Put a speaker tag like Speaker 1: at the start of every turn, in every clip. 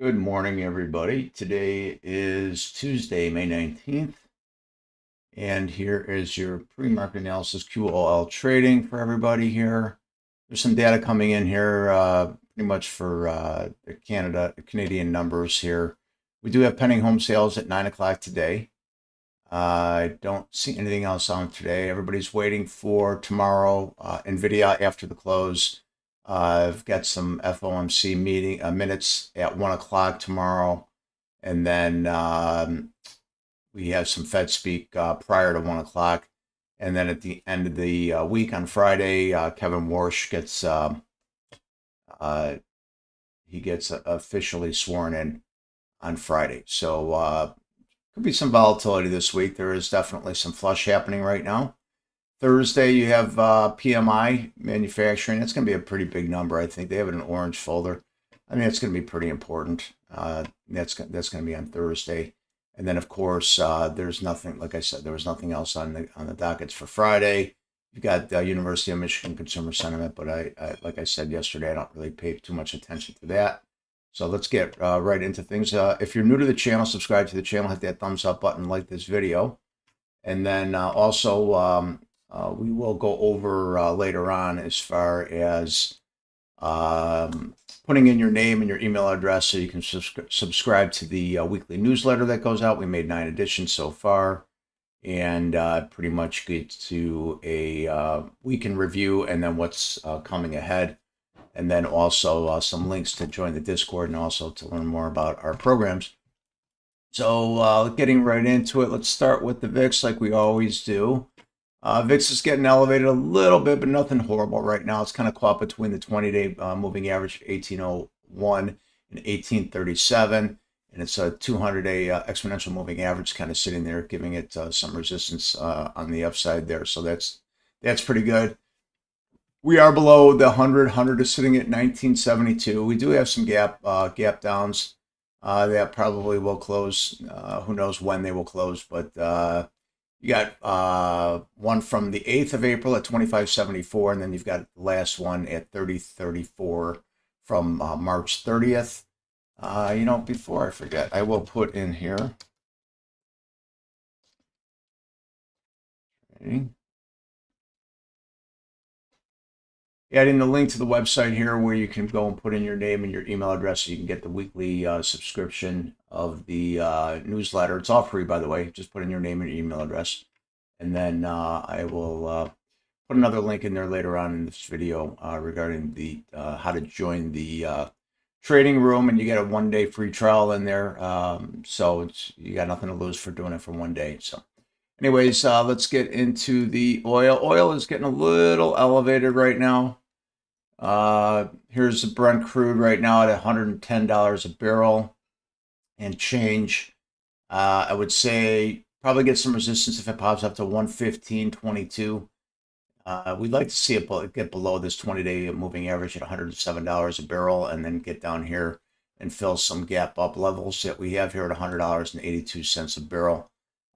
Speaker 1: Good morning, everybody. Today is Tuesday, May 19th, and here is your pre-market analysis QOL trading for everybody here. There's some data coming in here, pretty much for the Canadian numbers here. We do have pending home sales at 9 o'clock today. I don't see anything else on today. Everybody's waiting for tomorrow, NVIDIA after the close. I've got some FOMC meeting minutes at 1 o'clock tomorrow, and then we have some Fed speak prior to 1 o'clock, and then at the end of the week on Friday, Kevin Warsh gets officially sworn in on Friday. So could be some volatility this week. There is definitely some flush happening right now. Thursday, you have PMI manufacturing. That's going to be a pretty big number. I think they have it in an orange folder. I mean, it's going to be pretty important. That's going to be on Thursday. And then, of course, there's nothing, like I said, there was nothing else on the dockets for Friday. You've got University of Michigan consumer sentiment, but I like I said yesterday, I don't really pay too much attention to that. So let's get right into things. If you're new to the channel, subscribe to the channel, hit that thumbs up button, like this video. And then also, we will go over later on as far as putting in your name and your email address so you can subscribe to the weekly newsletter that goes out. We made 9 editions so far, and pretty much get to a week in review and then what's coming ahead. And then also some links to join the Discord and also to learn more about our programs. So getting right into it, let's start with the VIX like we always do. VIX is getting elevated a little bit, but nothing horrible right now. It's kind of caught between the 20-day moving average of 1801 and 1837, and it's a 200-day exponential moving average kind of sitting there, giving it some resistance on the upside there. So that's pretty good. We are below the 100. 100 is sitting at 1972. We do have some gap downs that probably will close. Who knows when they will close, but you got one from the 8th of April at 25.74, and then you've got the last one at 30.34 from March 30th. Before I forget, I will put in here. Okay. Adding the link to the website here where you can go and put in your name and your email address so you can get the weekly subscription of the newsletter. It's all free, by the way. Just put in your name and your email address. And then I will put another link in there later on in this video regarding the how to join the trading room. And you get a 1-day free trial in there. So you got nothing to lose for doing it for 1 day. So anyways, let's get into the oil. Oil is getting a little elevated right now. Here's the Brent crude right now at $110 a barrel and change. I would say probably get some resistance if it pops up to 115.22. We'd like to see it get below this 20-day moving average at $107 a barrel and then get down here and fill some gap up levels that we have here at $100.82 a barrel.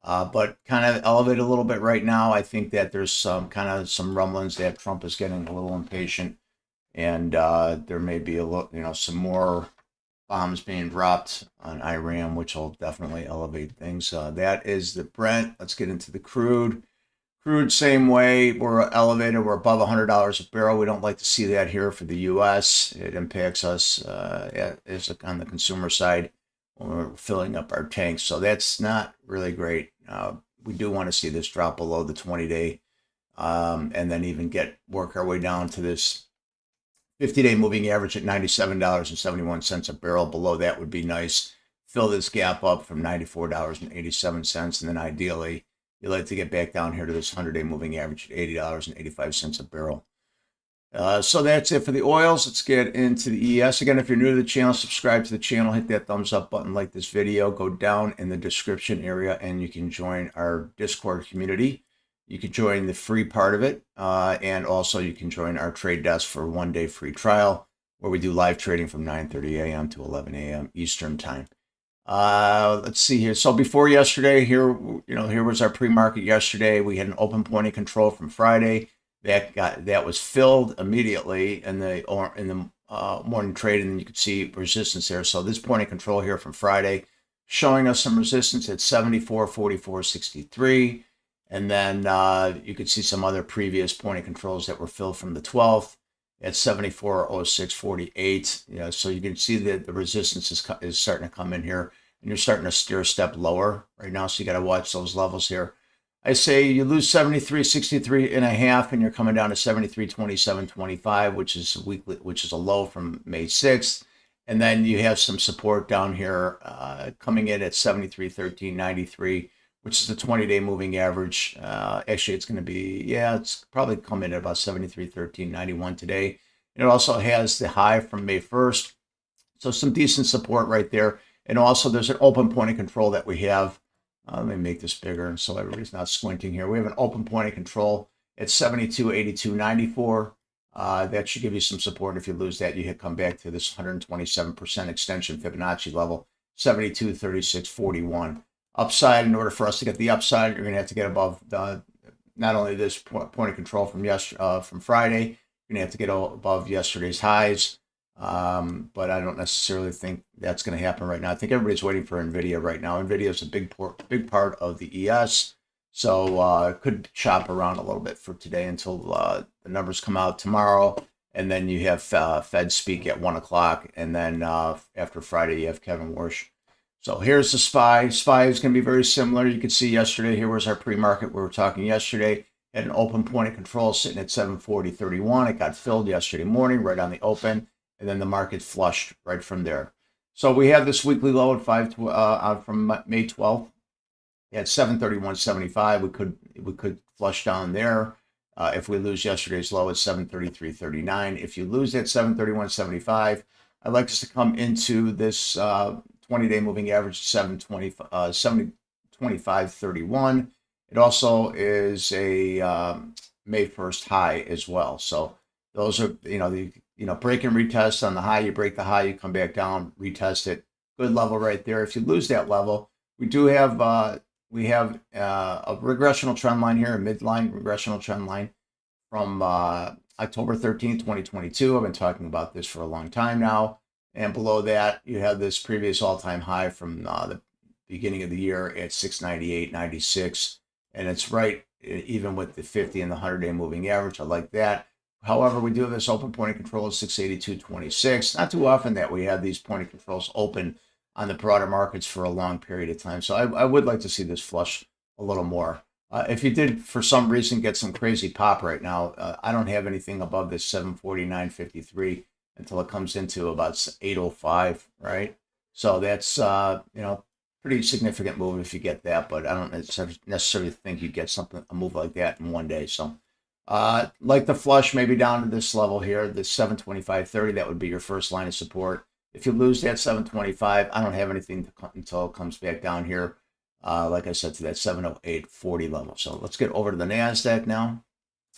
Speaker 1: But kind of elevated a little bit right now. I think that there's some rumblings that Trump is getting a little impatient, and there may be a little, some more bombs being dropped on Iran, which will definitely elevate things. That is the Brent. Let's get into the crude. Crude, same way. We're elevated. We're above $100 a barrel. We don't like to see that here for the U.S. It impacts us on the consumer side when we're filling up our tanks. So that's not really great. We do want to see this drop below the 20-day and then even work our way down to this 50-day moving average at $97.71 a barrel. Below that would be nice. Fill this gap up from $94.87, and then ideally you'd like to get back down here to this 100-day moving average at $80.85 a barrel. So that's it for the oils. Let's get into the ES. Again, if you're new to the channel, subscribe to the channel, hit that thumbs up button, like this video, go down in the description area, and you can join our Discord community. You can join the free part of it, and also you can join our trade desk for a 1-day free trial where we do live trading from 9:30 a.m. to 11 a.m. Eastern time. Let's see here. So before yesterday, here was our pre-market yesterday. We had an open point of control from Friday. That was filled immediately in the morning trade, and then you can see resistance there. So this point of control here from Friday showing us some resistance at 74.44.63. And then you could see some other previous point of controls that were filled from the 12th at 74.06.48. You know, so you can see that the resistance is starting to come in here, and you're starting to steer a step lower right now. So you got to watch those levels here. I say you lose 73.63 and a half, and you're coming down to 73.27.25, which is weekly, which is a low from May 6th. And then you have some support down here coming in at 73.13.93, which is the 20-day moving average. Actually, it's going to be, it's probably coming in at about 73.13.91 today. And it also has the high from May 1st. So some decent support right there. And also there's an open point of control that we have. Let me make this bigger so everybody's not squinting here. We have an open point of control at 72.82.94. That should give you some support. If you lose that, you come back to this 127% extension Fibonacci level, 72.36.41. Upside, in order for us to get the upside, you're going to have to get above not only this point of control from Friday, you're going to have to get above yesterday's highs. But I don't necessarily think that's going to happen right now. I think everybody's waiting for NVIDIA right now. NVIDIA is a big part of the ES. So it could chop around a little bit for today until the numbers come out tomorrow. And then you have Fed speak at 1 o'clock. And then after Friday, you have Kevin Warsh. So here's the SPY. SPY is going to be very similar. You can see yesterday, here was our pre-market. We were talking yesterday. Had an open point of control sitting at 740.31. It got filled yesterday morning right on the open. And then the market flushed right from there. So we have this weekly low at from May 12th at 731.75. We could flush down there if we lose yesterday's low at 733.39. If you lose that 731.75, I'd like us to come into this 20-day moving average 725.31. It also is a May 1st high as well. So those are, break and retest on the high. You break the high, you come back down, retest it. Good level right there. If you lose that level, we do have a regressional trend line here, a midline regressional trend line from October 13th, 2022. I've been talking about this for a long time now. And below that, you have this previous all-time high from the beginning of the year at 698.96. And it's right even with the 50 and the 100-day moving average. I like that. However, we do have this open point of control at 682.26. Not too often that we have these point of controls open on the broader markets for a long period of time. So I would like to see this flush a little more. If you did, for some reason, get some crazy pop right now, I don't have anything above this 749.53 until it comes into about 805, right? So that's, pretty significant move if you get that, but I don't necessarily think you get a move like that in one day. So like the flush maybe down to this level here, the 725.30, that would be your first line of support. If you lose that 725, I don't have anything until it comes back down here, like I said, to that 708.40 level. So let's get over to the NASDAQ now.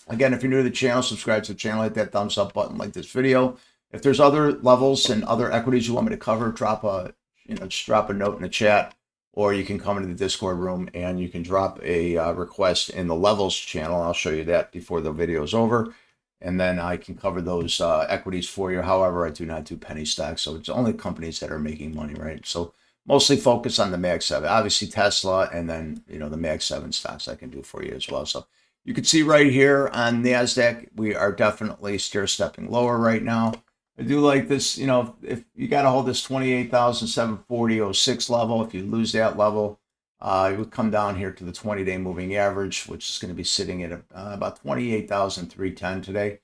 Speaker 1: Again, if you're new to the channel, subscribe to the channel, hit that thumbs up button, like this video. If there's other levels and other equities you want me to cover, just drop a note in the chat, or you can come into the Discord room and you can drop a request in the levels channel. I'll show you that before the video is over. And then I can cover those equities for you. However, I do not do penny stocks, so it's only companies that are making money, right? So mostly focus on the Mag 7. Obviously Tesla, and then, the Mag 7 stocks I can do for you as well. So you can see right here on NASDAQ, we are definitely stair-stepping lower right now. I do like this, if you got to hold this 28,740.06 level. If you lose that level, it would come down here to the 20-day moving average, which is going to be sitting at about 28,310 today.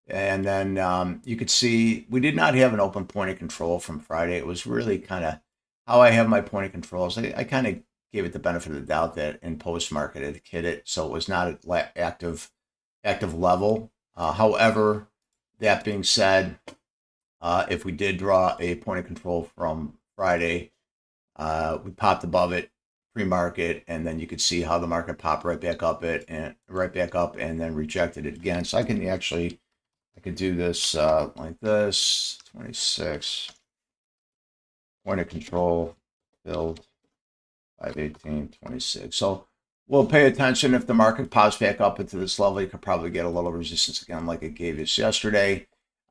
Speaker 1: And then you could see we did not have an open point of control from Friday. It was really kind of how I have my point of controls. I kind of gave it the benefit of the doubt that in post-market it hit it, so it was not an active level. However, that being said, if we did draw a point of control from Friday, we popped above it pre-market, and then you could see how the market popped right back up and then rejected it again. So I could do this like this, 26 point of control filled 518.26. So we'll pay attention. If the market pops back up into this level, you could probably get a little resistance again like it gave us yesterday.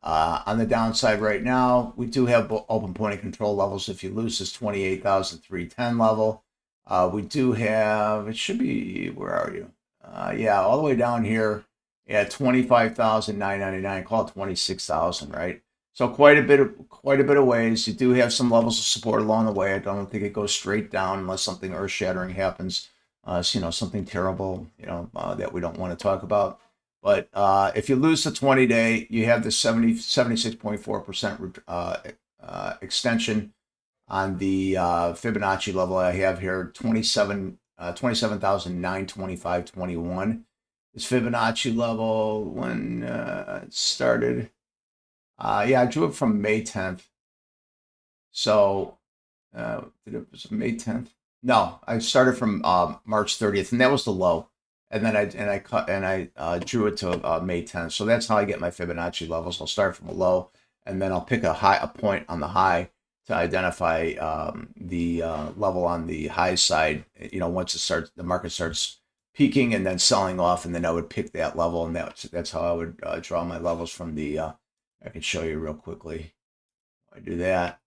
Speaker 1: On the downside right now, we do have open point of control levels. If you lose this 28,310 level, we do have, it should be, where are you? Yeah, all the way down here at 25,999, call it 26,000, right? So quite a bit of ways. You do have some levels of support along the way. I don't think it goes straight down unless something earth-shattering happens. So, something terrible, that we don't want to talk about. But if you lose the 20-day, you have the 76.4% extension on the Fibonacci level I have here, 27,925.21. This Fibonacci level, when it started, yeah, I drew it from May 10th. So, was it May 10th? No, I started from March 30th, and that was the low. And then I drew it to May 10th. So that's how I get my Fibonacci levels. I'll start from a low, and then I'll pick a point on the high to identify the level on the high side. Once the market starts peaking and then selling off, and then I would pick that level, and that's how I would draw my levels from the. I can show you real quickly. I do that.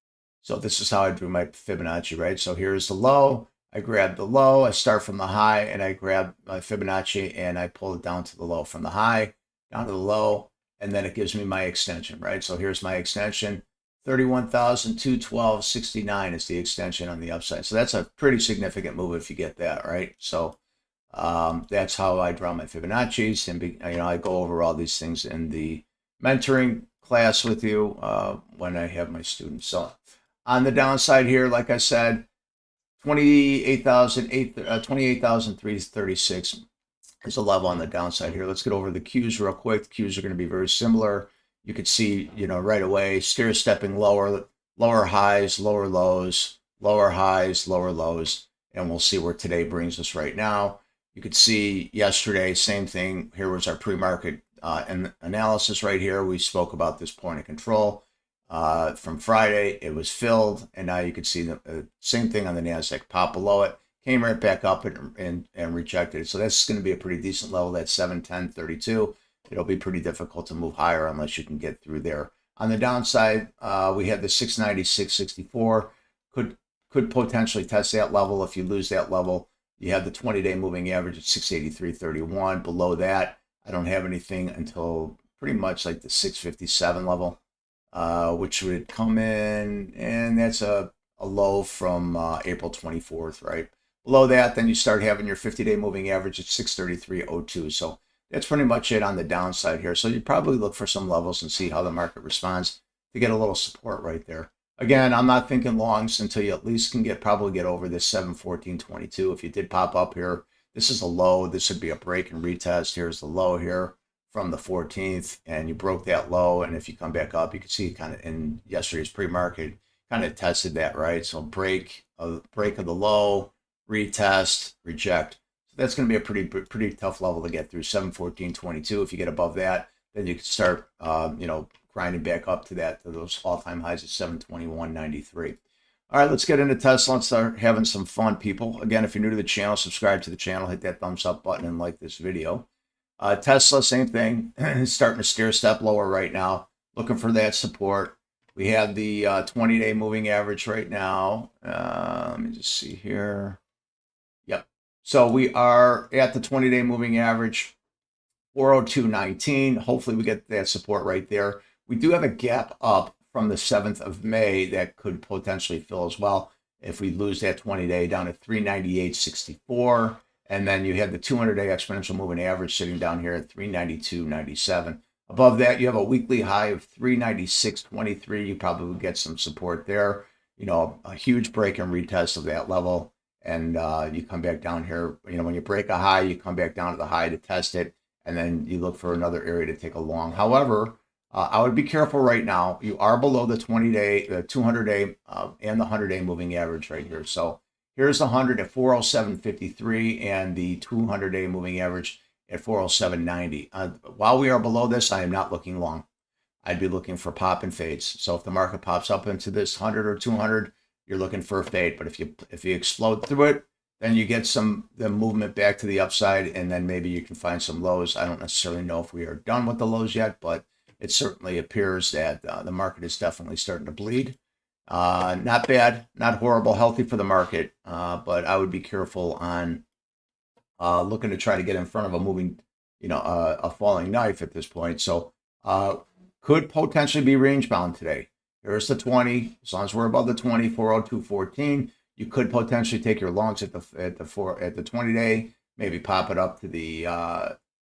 Speaker 1: So this is how I drew my Fibonacci, right? So here's the low. I grab the low, I start from the high, and I grab my Fibonacci, and I pull it down to the low. From the high down to the low, and then it gives me my extension, right? So here's my extension. 31,212.69 is the extension on the upside. So that's a pretty significant move if you get that, right? So that's how I draw my Fibonacci's, and I go over all these things in the mentoring class with you when I have my students. So on the downside here, like I said, 28,336 is a level on the downside here. Let's get over the Qs real quick. The Qs are going to be very similar. You could see, right away, stair stepping lower highs, lower lows, lower highs, lower lows, and we'll see where today brings us right now. You could see yesterday, same thing. Here was our pre-market analysis right here. We spoke about this point of control. From Friday, it was filled, and now you can see the same thing on the NASDAQ. Pop below it, came right back up and rejected it. So that's going to be a pretty decent level. That's 710.32. It'll be pretty difficult to move higher unless you can get through there. On the downside, we had the 696.64. Could potentially test that level. If you lose that level, you have the 20-day moving average at 683.31. Below that, I don't have anything until pretty much like the 657 level. Which would come in, and that's a low from April 24th, right? Below that, then you start having your 50-day moving average at 633.02. So that's pretty much it on the downside here. So you probably look for some levels and see how the market responds to get a little support right there. Again, I'm not thinking longs until you at least can probably get over this 714.22. If you did pop up here, this is a low. This would be a break and retest. Here's the low here from the 14th, and you broke that low, and if you come back up, you can see kind of in yesterday's pre-market kind of tested that, right? So break of the low, retest, reject. So that's going to be a pretty tough level to get through, 714.22. If you get above that, then you can start grinding back up to those all-time highs at 721.93. All right, let's get into Tesla and start having some fun, people. Again, if you're new to the channel, subscribe to the channel, hit that thumbs up button, and like this video. Tesla, same thing, starting to stair step lower right now, looking for that support. We have the 20-day moving average right now. Let me just see here. Yep. So we are at the 20-day moving average, 402.19. Hopefully we get that support right there. We do have a gap up from the 7th of May that could potentially fill as well if we lose that 20-day down to 398.64. And then you have the 200-day exponential moving average sitting down here at 392.97. Above that, you have a weekly high of 396.23. You probably would get some support there. A huge break and retest of that level. And you come back down here. When you break a high, you come back down to the high to test it. And then you look for another area to take a long. However, I would be careful right now. You are below the 20-day, the 200-day, and the 100-day moving average right here. So here's the 100 at 407.53 and the 200-day moving average at 407.90. While we are below this, I am not looking long. I'd be looking for pop and fades. So if the market pops up into this 100 or 200, you're looking for a fade. But if you explode through it, then you get the movement back to the upside, and then maybe you can find some lows. I don't necessarily know if we are done with the lows yet, but it certainly appears that the market is definitely starting to bleed. Not bad, not horrible, healthy for the market, but I would be careful on looking to try to get in front of a moving, a falling knife at this point. So could potentially be range bound today. Here's the 20. As long as we're above the 20, 402.14, you could potentially take your longs at the 20-day, maybe pop it up to the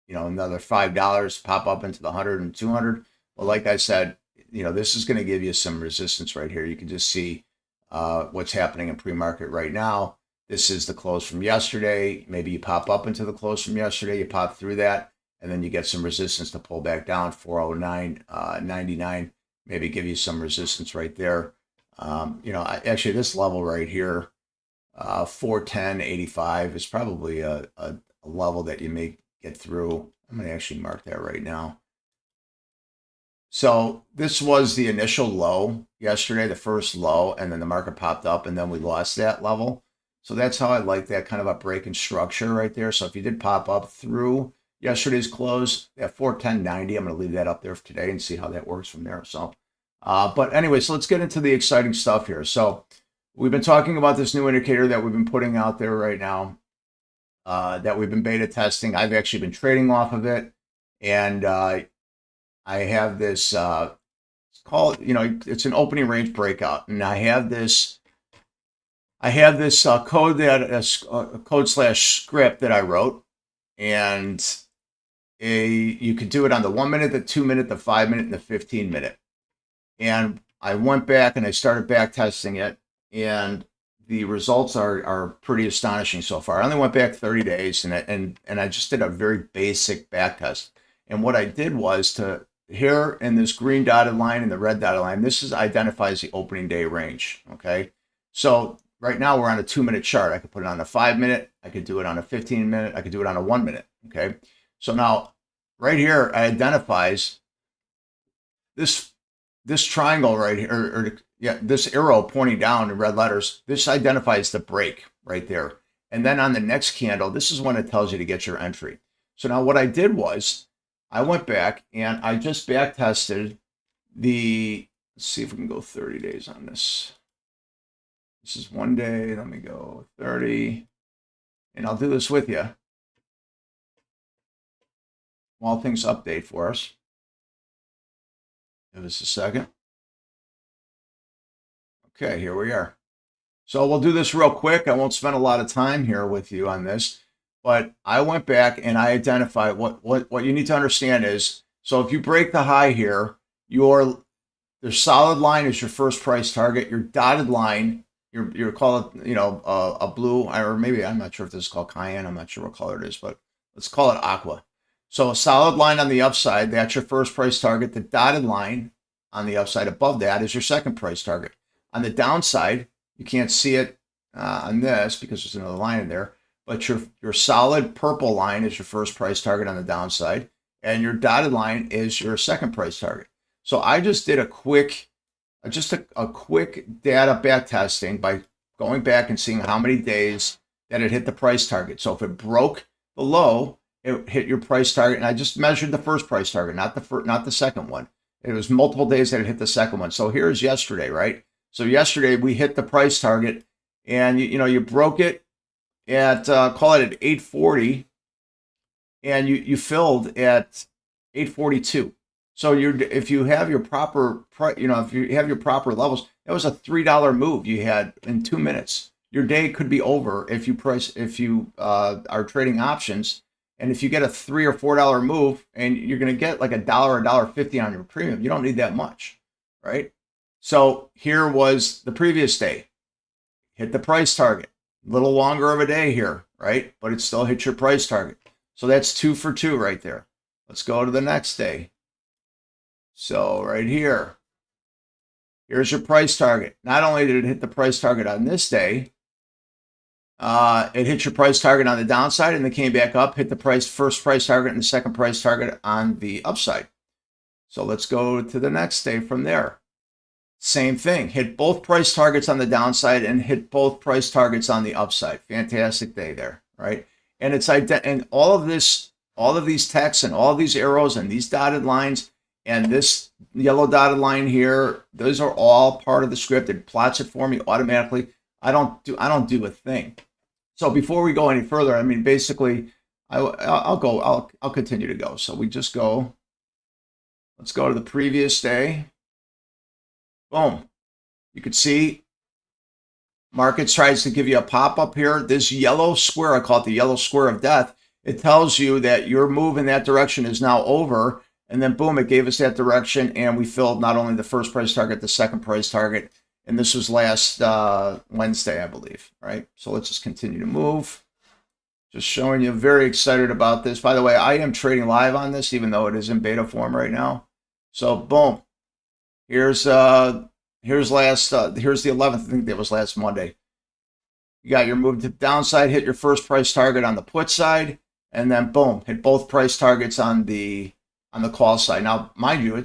Speaker 1: another $5, pop up into the 100 and 200. Well, like I said, this is going to give you some resistance right here. You can just see what's happening in pre-market right now. This is the close from yesterday. Maybe you pop up into the close from yesterday, you pop through that, and then you get some resistance to pull back down, 409.99. Maybe give you some resistance right there. Actually this level right here, 410.85 is probably a level that you may get through. I'm going to actually mark that right now. So this was the initial low yesterday, the first low, and then the market popped up, and then we lost that level. So that's how I like that kind of a break in structure right there. So if you did pop up through yesterday's close at 410.90, I'm going to leave that up there for today and see how that works from there. So, but anyway, so let's get into the exciting stuff here. So we've been talking about this new indicator that we've been putting out there right now, that we've been beta testing. I've actually been trading off of it, and I have this, it's called, it's an opening range breakout, and I have this code that code/script that I wrote, and you could do it on the 1 minute, the 2 minute, the 5 minute, and the 15 minute. And I went back and I started back testing it, and the results are pretty astonishing so far. I only went back 30 days, and I just did a very basic back test. And what I did was here in this green dotted line and the red dotted line, this identifies the opening day range. Okay, so right now we're on a 2 minute chart. I could put it on a 5 minute. I could do it on a 15 minute. I could do it on a 1 minute. Okay. So now right here, it identifies this triangle right here, this arrow pointing down in red letters. This identifies the break right there. And then on the next candle, this is when it tells you to get your entry. So now what I did was I went back and I just back tested let's see if we can go 30 days on this. This is 1 day. Let me go 30. And I'll do this with you while things update for us. Give us a second. Okay, here we are. So we'll do this real quick. I won't spend a lot of time here with you on this, but I went back and I identified what you need to understand is, so if you break the high here, your solid line is your first price target. Your dotted line, your call it, a blue, or maybe I'm not sure if this is called cayenne. I'm not sure what color it is, but let's call it aqua. So a solid line on the upside, that's your first price target. The dotted line on the upside above that is your second price target. On the downside, you can't see it on this because there's another line in there, but your solid purple line is your first price target on the downside, and your dotted line is your second price target. So I just did a quick data back testing by going back and seeing how many days that it hit the price target. So if it broke the low, it hit your price target, and I just measured the first price target, not the second one. It was multiple days that it hit the second one. So here's yesterday, right? So yesterday we hit the price target, and you broke it at call it at 840, and you filled at 842. So if you have your proper levels, that was a $3 move you had in 2 minutes. Your day could be over if you are trading options. And if you get a $3 or $4 move, and you're going to get like $1 or $1.50 on your premium, you don't need that much, right? So here was the previous day, hit the price target, a little longer of a day here, right? But it still hit your price target. So that's 2 for 2 right there. Let's go to the next day. So right here, here's your price target. Not only did it hit the price target on this day, it hit your price target on the downside, and then came back up, hit the first price target and the second price target on the upside. So let's go to the next day from there. Same thing, hit both price targets on the downside and hit both price targets on the upside. Fantastic day there, right? And all of these texts and all of these arrows and these dotted lines And this yellow dotted line here, those are all part of the script. It plots it for me automatically. I don't do a thing. So before we go any further, I mean, basically, I'll continue to go. So we just go. Let's go to the previous day. Boom. You can see markets tries to give you a pop-up here. This yellow square, I call it the yellow square of death. It tells you that your move in that direction is now over. And then boom, it gave us that direction. And we filled not only the first price target, the second price target. And this was last Wednesday, I believe. Right. So let's just continue to move. Just showing you, very excited about this. By the way, I am trading live on this, even though it is in beta form right now. So boom. Here's the 11th. I think that was last Monday. You got your move to the downside, hit your first price target on the put side, and then boom, hit both price targets on the call side. Now, mind you,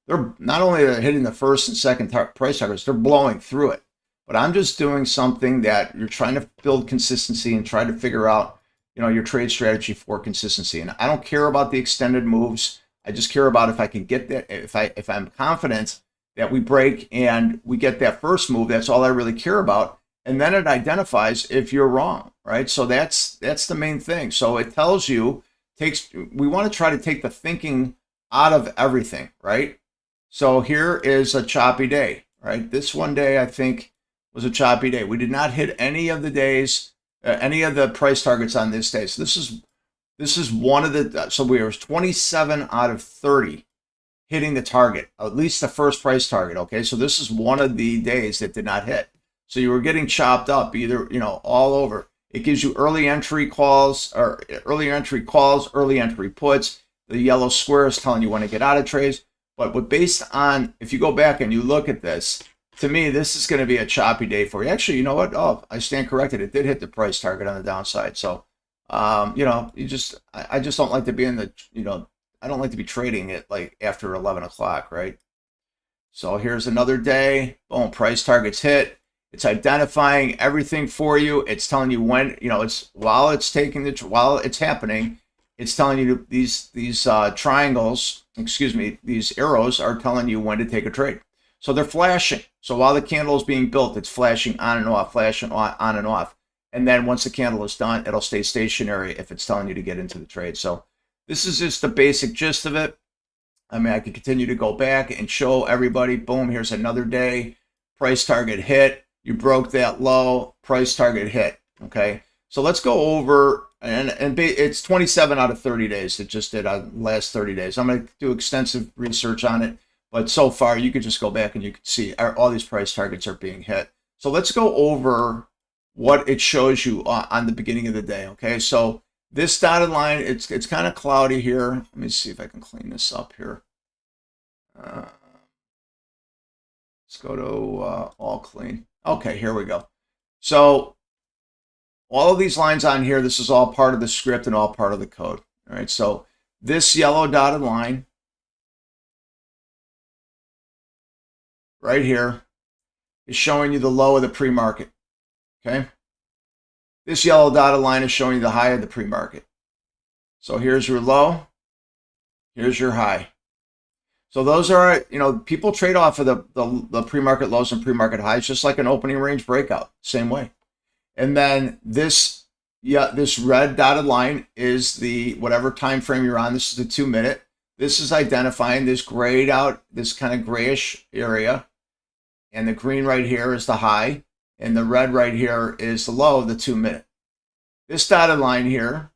Speaker 1: they're not only hitting the first and second price targets, they're blowing through it. But I'm just doing something that you're trying to build consistency and try to figure out, your trade strategy for consistency. And I don't care about the extended moves. I just care about if I can get that. If I'm confident that we break and we get that first move, that's all I really care about. And then it identifies if you're wrong, right? So that's the main thing. So it tells you, we want to try to take the thinking out of everything, right? So here is a choppy day, right? This one day, I think, was a choppy day. We did not hit any of the days, any of the price targets on this day. So this is one of the, so we were 27 out of 30 hitting the target, at least the first price target. Okay, so this is one of the days that did not hit. So you were getting chopped up either, all over. It gives you early entry calls, early entry puts. The yellow square is telling you when to get out of trades. But based on, if you go back and you look at this, to me, this is going to be a choppy day for you. Actually, you know what? Oh, I stand corrected. It did hit the price target on the downside. So, I just don't like to be in the, I don't like to be trading it like after 11 o'clock, right? So here's another day. Boom, price targets hit. It's identifying everything for you. It's telling you when, while it's happening, it's telling you these triangles, these arrows are telling you when to take a trade. So they're flashing. So while the candle is being built, it's flashing on and off, flashing on and off. And then once the candle is done, it'll stay stationary if it's telling you to get into the trade. So this is just the basic gist of it. I mean, I could continue to go back and show everybody, boom, here's another day, price target hit. You broke that low, price target hit, okay? So let's go over, and it's 27 out of 30 days. It just did on last 30 days. I'm going to do extensive research on it, but so far you could just go back and you can see all these price targets are being hit. So let's go over what it shows you on the beginning of the day, okay? So this dotted line, it's kind of cloudy here. Let me see if I can clean this up here. Let's go to all clean. Okay, here we go. So all of these lines on here, this is all part of the script and all part of the code. All right, so this yellow dotted line right here is showing you the low of the pre-market. Okay. This yellow dotted line is showing you the high of the pre-market. So here's your low. Here's your high. So those are, people trade off of the pre-market lows and pre-market highs, just like an opening range breakout, same way. And then this red dotted line is the whatever time frame you're on. This is the 2 minute. This is identifying this grayed out, this kind of grayish area. And the green right here is the high. And the red right here is the low of the 2 minute. This dotted line here,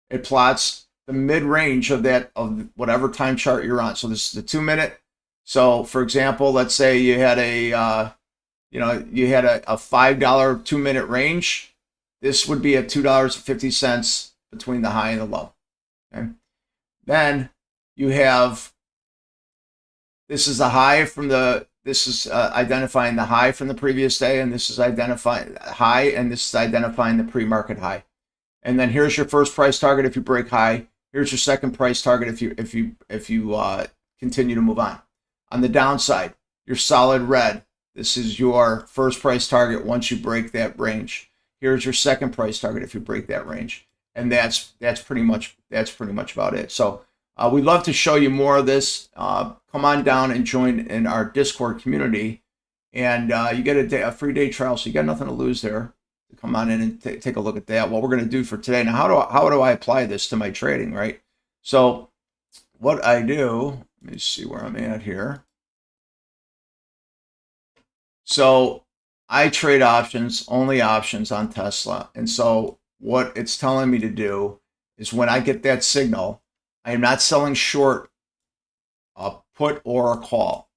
Speaker 1: it plots the mid-range of whatever time chart you're on. So this is the 2 minute. So for example, let's say you had a $5 2 minute range. This would be at $2.50 between the high and the low. Okay. Then you have, this is the high from this is identifying the high from the previous day, and this is identifying high, and this is identifying the pre-market high. And then here's your first price target if you break high. Here's your second price target if you continue to move on. On the downside, your solid red. This is your first price target once you break that range. Here's your second price target if you break that range, and that's pretty much about it. So We'd love to show you more of this. Come on down and join in our Discord community, and you get a free day trial, so you got nothing to lose there. Come on in and take a look at that. What we're going to do for today. Now, how do I apply this to my trading, right? So what I do, let me see where I'm at here. So I trade options, only options on Tesla. And so what it's telling me to do is when I get that signal, I am not selling short a put or a call.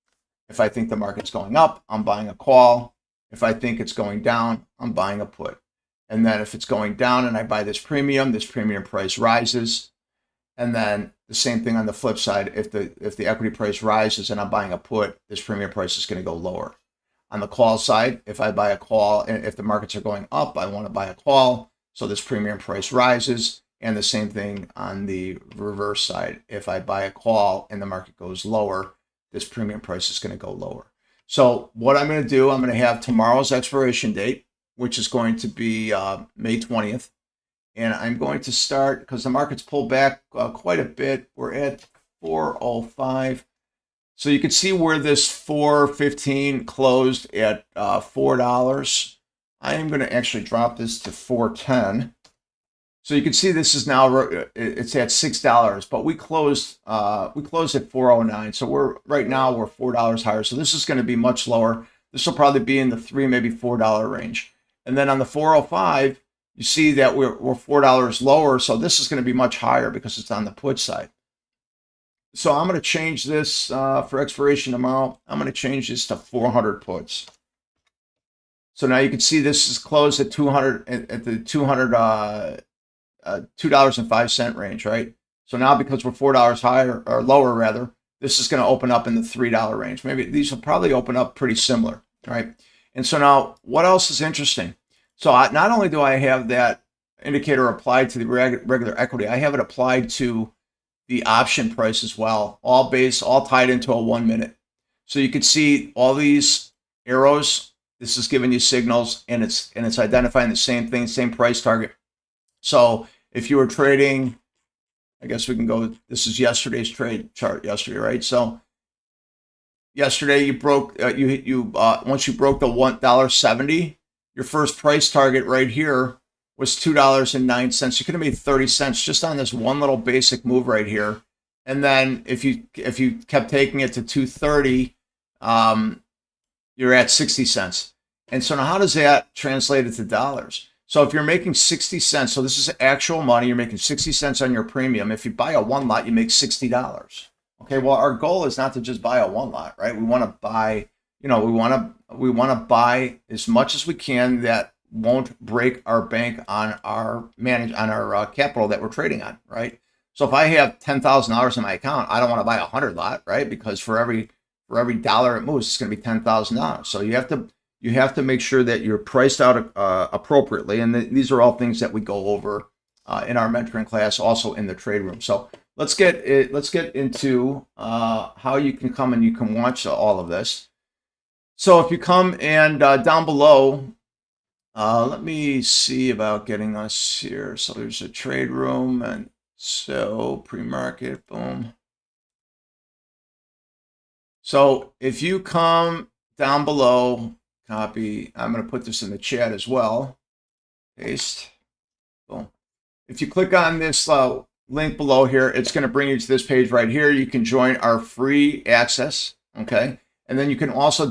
Speaker 1: If I think the market's going up, I'm buying a call. If I think it's going down, I'm buying a put. And then if it's going down and I buy this premium price rises. And then the same thing on the flip side, if the equity price rises and I'm buying a put, this premium price is going to go lower. On the call side, if I buy a call, and if the markets are going up, I want to buy a call, so this premium price rises. And the same thing on the reverse side. If I buy a call and the market goes lower, this premium price is going to go lower. So what I'm going to do, I'm going to have tomorrow's expiration date, which is going to be May 20th. And I'm going to start, because the market's pulled back quite a bit. We're at 405. So you can see where this 415 closed at $4. I am going to actually drop this to 410. So you can see this is now, it's at $6, but we closed at 409. So right now we're $4 higher. So this is going to be much lower. This will probably be in the $3, maybe $4 range. And then on the 405, you see that we're $4 lower. So this is going to be much higher because it's on the put side. So I'm going to change this for expiration tomorrow. I'm going to change this to 400 puts. So now you can see this is closed at 200 at the $2.05 range, right? So now because we're $4 higher or lower rather, this is going to open up in the $3 range. Maybe these will probably open up pretty similar, right? And so now what else is interesting? So not only do I have that indicator applied to the regular equity, I have it applied to the option price as well, all tied into a 1 minute. So you can see all these arrows. This is giving you signals, and it's identifying the same thing, same price target. So if you were trading, I guess we can go. This is yesterday's trade chart yesterday, right? So yesterday you broke once you broke the $1.70, your first price target right here was $2.09. You could have made 30 cents just on this one little basic move right here. And then if you kept taking it to 230, you're at 60 cents. And so now how does that translate into dollars? So if you're making 60 cents, so this is actual money, you're making 60 cents on your premium. If you buy a one lot, you make $60. Okay, well, our goal is not to just buy a one lot, right? We want to buy, we want to buy as much as we can that won't break our bank on our capital that we're trading on, right? So if I have $10,000 in my account, I don't want to buy 100 lot, right? Because for every dollar it moves, it's going to be $10,000. So you have to make sure that you're priced out appropriately, and these are all things that we go over in our mentoring class, also in the trade room. So let's get into how you can come and you can watch all of this. So if you come and down below, let me see about getting us here. So there's a trade room, and so pre-market, boom. So if you come down below, copy, I'm going to put this in the chat as well. Paste, boom. If you click on this link below here, it's going to bring you to this page right here. You can join our free access, okay? And then you can also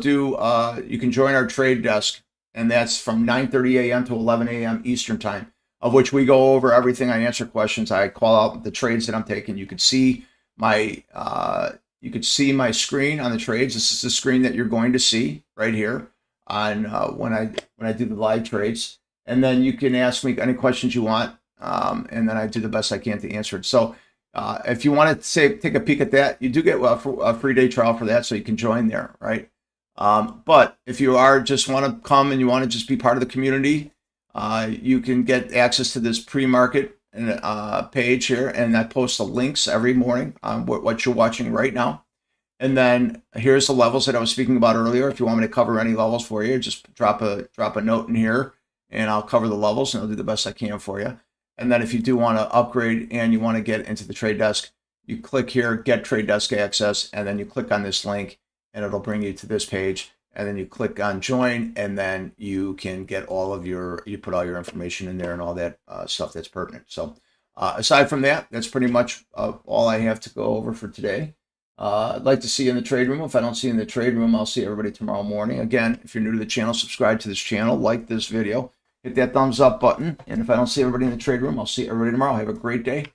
Speaker 1: you can join our trade desk, and that's from 9:30 a.m. to 11 a.m. Eastern time, of which we go over everything. I answer questions. I call out the trades that I'm taking. You can see my screen on the trades. This is the screen that you're going to see right here on when I do the live trades. And then you can ask me any questions you want, and then I do the best I can to answer it. So if you want to take a peek at that, you do get a free day trial for that, so you can join there, right? But if you just want to come and you want to just be part of the community, you can get access to this pre-market page here, and I post the links every morning on what you're watching right now. And then here's the levels that I was speaking about earlier. If you want me to cover any levels for you, just drop a note in here, and I'll cover the levels, and I'll do the best I can for you. And then if you do want to upgrade and you want to get into the trade desk, you click here, get trade desk access, and then you click on this link and it'll bring you to this page. And then you click on join, and then you can get all of you put all your information in there and all that stuff that's pertinent. So aside from that, that's pretty much all I have to go over for today. I'd like to see you in the trade room. If I don't see you in the trade room, I'll see everybody tomorrow morning. Again, if you're new to the channel, subscribe to this channel, like this video, hit that thumbs up button. And if I don't see everybody in the trade room, I'll see everybody tomorrow. Have a great day.